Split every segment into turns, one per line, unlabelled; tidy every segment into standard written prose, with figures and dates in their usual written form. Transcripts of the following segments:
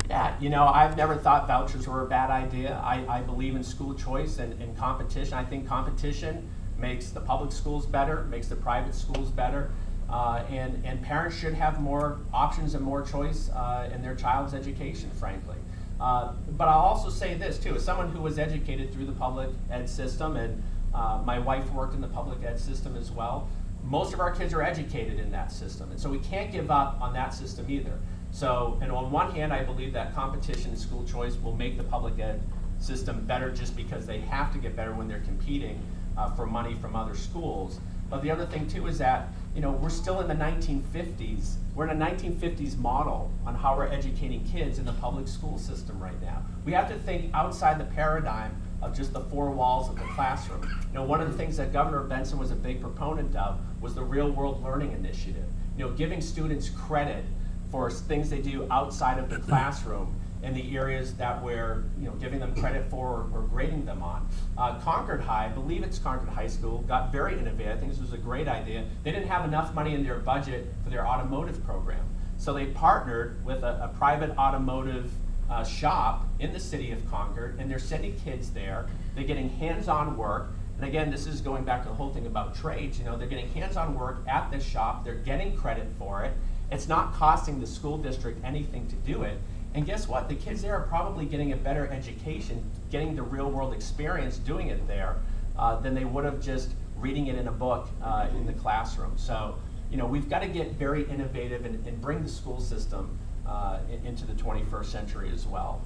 Yeah, you know, I've never thought vouchers were a bad idea. I believe in school choice and competition. I think competition makes the public schools better, makes the private schools better, and parents should have more options and more choice in their child's education, frankly. But I'll also say this too, as someone who was educated through the public ed system, and my wife worked in the public ed system as well, most of our kids are educated in that system, and so we can't give up on that system either. So, and on one hand, I believe that competition and school choice will make the public ed system better just because they have to get better when they're competing for money from other schools. But the other thing too is that, you know, we're still in the 1950s. We're in a 1950s model on how we're educating kids in the public school system right now. We have to think outside the paradigm of just the four walls of the classroom. You know, one of the things that Governor Benson was a big proponent of was the real world learning initiative. You know, giving students credit for things they do outside of the classroom in the areas that we're, you know, giving them credit for or grading them on. Concord High, I believe it's Concord High School, got very innovative. I think this was a great idea. They didn't have enough money in their budget for their automotive program. So they partnered with a private automotive shop in the city of Concord, and they're sending kids there. They're getting hands-on work. And again, this is going back to the whole thing about trades. You know, they're getting hands-on work at this shop. They're getting credit for it. It's not costing the school district anything to do it. And guess what? The kids there are probably getting a better education, getting the real world experience doing it there than they would have just reading it in a book in the classroom. So, you know, we've got to get very innovative and bring the school system into the 21st century as well.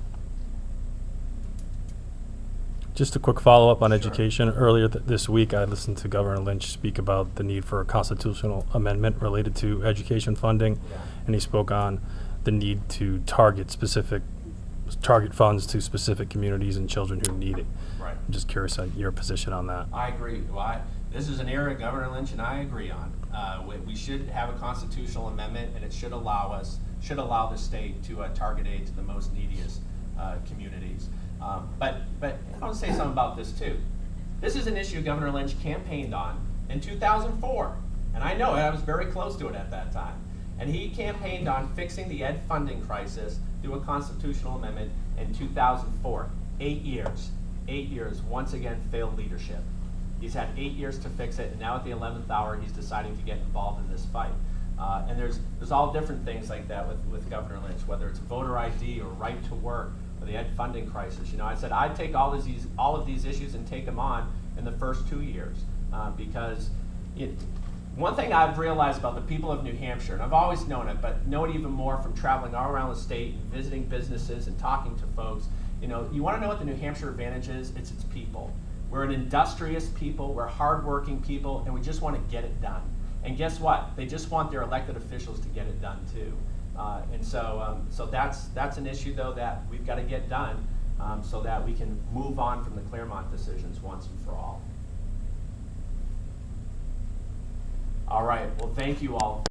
Just a quick follow-up on
Sure.
education. Earlier this week, I listened to Governor Lynch speak about the need for a constitutional amendment related to education funding, and he spoke on the need to target funds to specific communities and children who need it.
Right.
I'm just curious on your position on that.
I agree. Well, this is an area Governor Lynch and I agree on. We should have a constitutional amendment, and it should allow the state to target aid to the most neediest communities. But I want to say something about this too. This is an issue Governor Lynch campaigned on in 2004, and I know it. I was very close to it at that time. And he campaigned on fixing the ed funding crisis through a constitutional amendment in 2004. 8 years. 8 years. Once again, failed leadership. He's had 8 years to fix it, and now at the 11th hour, he's deciding to get involved in this fight. And there's all different things like that with Governor Lynch, whether it's voter ID or right to work or the ed funding crisis. You know, I said I'd take all of these issues and take them on in the first 2 years because one thing I've realized about the people of New Hampshire, and I've always known it, but know it even more from traveling all around the state and visiting businesses and talking to folks, you know, you want to know what the New Hampshire advantage is? It's its people. We're an industrious people, we're hardworking people, and we just want to get it done. And guess what? They just want their elected officials to get it done too. So that's an issue though that we've got to get done so that we can move on from the Claremont decisions once and for all. All right, well, thank you all.